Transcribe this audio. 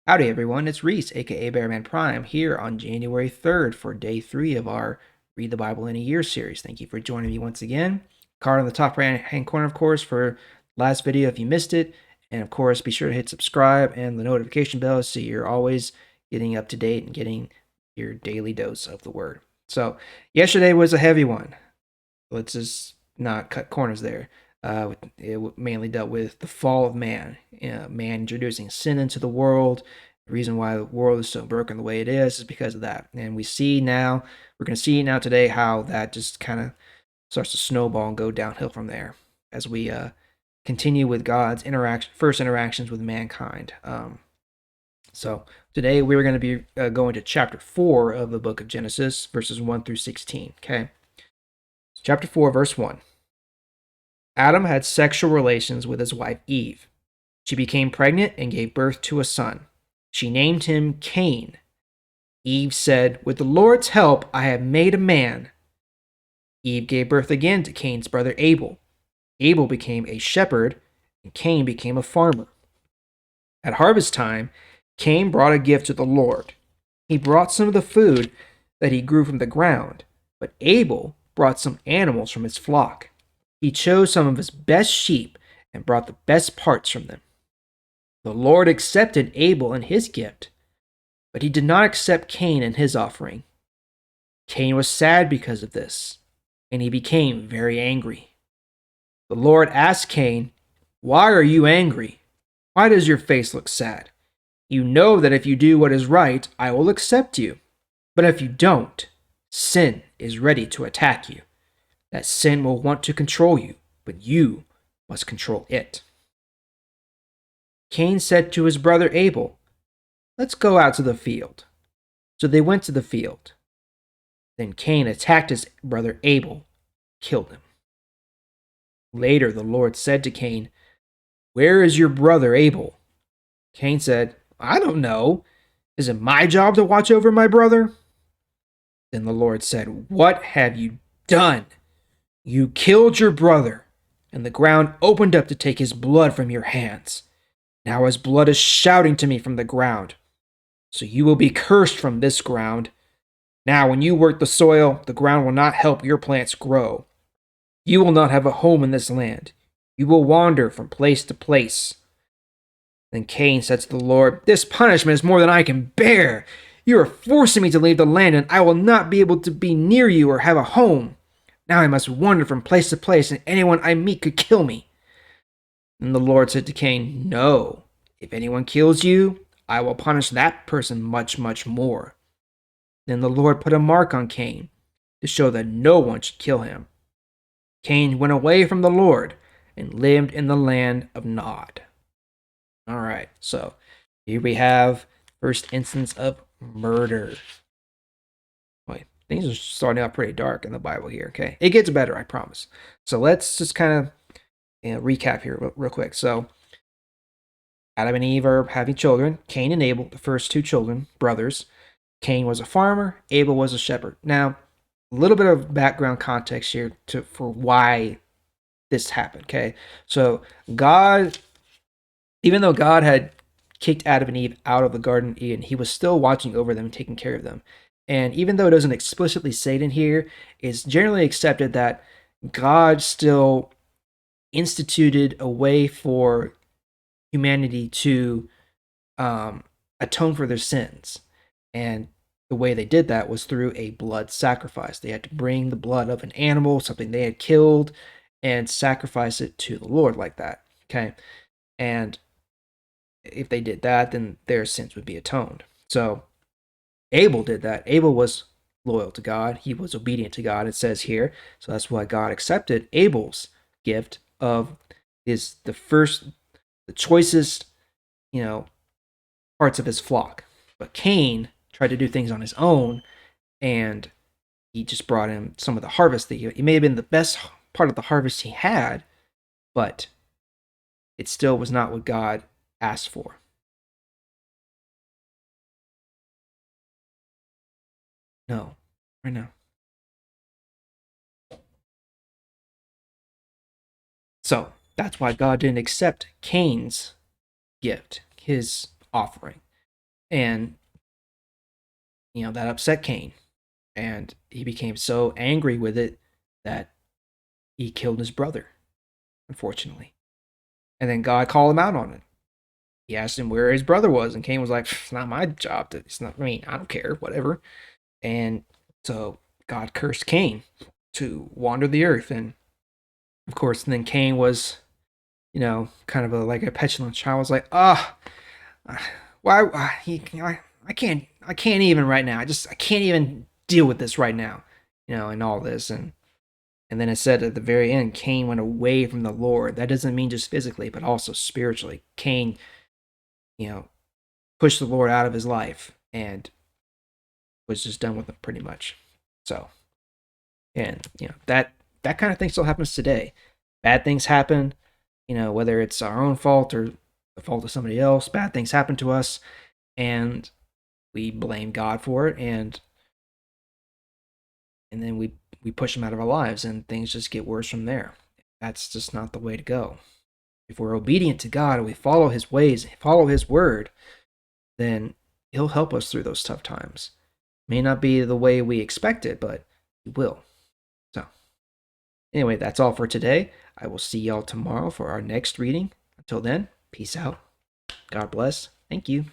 Howdy everyone, it's Reese, aka Bearman Prime, here on January 3rd for day 3 of our Read the Bible in a Year series. Thank you for joining me once again. Card on the top right hand corner, of course, for last video if you missed it. And of course, be sure to hit subscribe and the notification bell so you're always getting up to date and getting your daily dose of the Word. So, yesterday was a heavy one. Let's just not cut corners there. It mainly dealt with the fall of man, man introducing sin into the world. The reason why the world is so broken the way it is because of that. And we're going to see now today how that just kind of starts to snowball and go downhill from there as we continue with God's first interactions with mankind. So today we're going to be going to chapter 4 of the book of Genesis, verses 1 through 16. Okay. Chapter 4, verse 1. Adam had sexual relations with his wife Eve. She became pregnant and gave birth to a son. She named him Cain. Eve said, "With the Lord's help, I have made a man." Eve gave birth again to Cain's brother Abel. Abel became a shepherd, and Cain became a farmer. At harvest time, Cain brought a gift to the Lord. He brought some of the food that he grew from the ground, but Abel brought some animals from his flock. He chose some of his best sheep and brought the best parts from them. The Lord accepted Abel and his gift, but he did not accept Cain and his offering. Cain was sad because of this, and he became very angry. The Lord asked Cain, "Why are you angry? Why does your face look sad? You know that if you do what is right, I will accept you. But if you don't, sin is ready to attack you. That sin will want to control you, but you must control it." Cain said to his brother Abel, "Let's go out to the field." So they went to the field. Then Cain attacked his brother Abel, killed him. Later the Lord said to Cain, "Where is your brother Abel?" Cain said, "I don't know. Is it my job to watch over my brother?" Then the Lord said, "What have you done? You killed your brother, and the ground opened up to take his blood from your hands. Now his blood is shouting to me from the ground. So you will be cursed from this ground. Now when you work the soil, the ground will not help your plants grow. You will not have a home in this land. You will wander from place to place." Then Cain said to the Lord, "This punishment is more than I can bear. You are forcing me to leave the land, and I will not be able to be near you or have a home. Now I must wander from place to place, and anyone I meet could kill me." And the Lord said to Cain, "No, if anyone kills you, I will punish that person much, much more." Then the Lord put a mark on Cain to show that no one should kill him. Cain went away from the Lord and lived in the land of Nod. All right, so here we have first instance of murder. Wait, things are starting out pretty dark in the Bible here. Okay, it gets better, I promise. So let's just kind of recap here real quick. So Adam and Eve are having children. Cain and Abel, the first two children, brothers. Cain was a farmer. Abel was a shepherd. Now, a little bit of background context here for why this happened. Okay, so God, even though God had kicked Adam and Eve out of the Garden of Eden, he was still watching over them and taking care of them. And even though it doesn't explicitly say it in here, it's generally accepted that God still instituted a way for humanity to atone for their sins. And the way they did that was through a blood sacrifice. They had to bring the blood of an animal, something they had killed, and sacrifice it to the Lord like that. Okay. And if they did that, then their sins would be atoned. So Abel did that. Abel was loyal to God. He was obedient to God, it says here. So that's why God accepted Abel's gift of the choicest, parts of his flock. But Cain tried to do things on his own, and he just brought him some of the harvest that it may have been the best part of the harvest he had, but it still was not what God asked for. No, right now. So that's why God didn't accept Cain's gift, his offering. And, that upset Cain. And he became so angry with it that he killed his brother, unfortunately. And then God called him out on it. He asked him where his brother was, and Cain was like, "It's not my job. It's not. I mean, I don't care. Whatever." And so God cursed Cain to wander the earth, and of course, then Cain was, kind of like a petulant child. Was like, "Ah, oh, why? I can't even right now. I can't even deal with this right now, and all this." And then it said at the very end, Cain went away from the Lord. That doesn't mean just physically, but also spiritually. Cain, you know, pushed the Lord out of his life and was just done with him pretty much. So, and that kind of thing still happens today. Bad things happen, whether it's our own fault or the fault of somebody else. Bad things happen to us, and we blame God for it, and then we push him out of our lives, and things just get worse from there. That's just not the way to go. If we're obedient to God and we follow his ways, follow his word, then he'll help us through those tough times. May not be the way we expect it, but he will. So, anyway, that's all for today. I will see y'all tomorrow for our next reading. Until then, peace out. God bless. Thank you.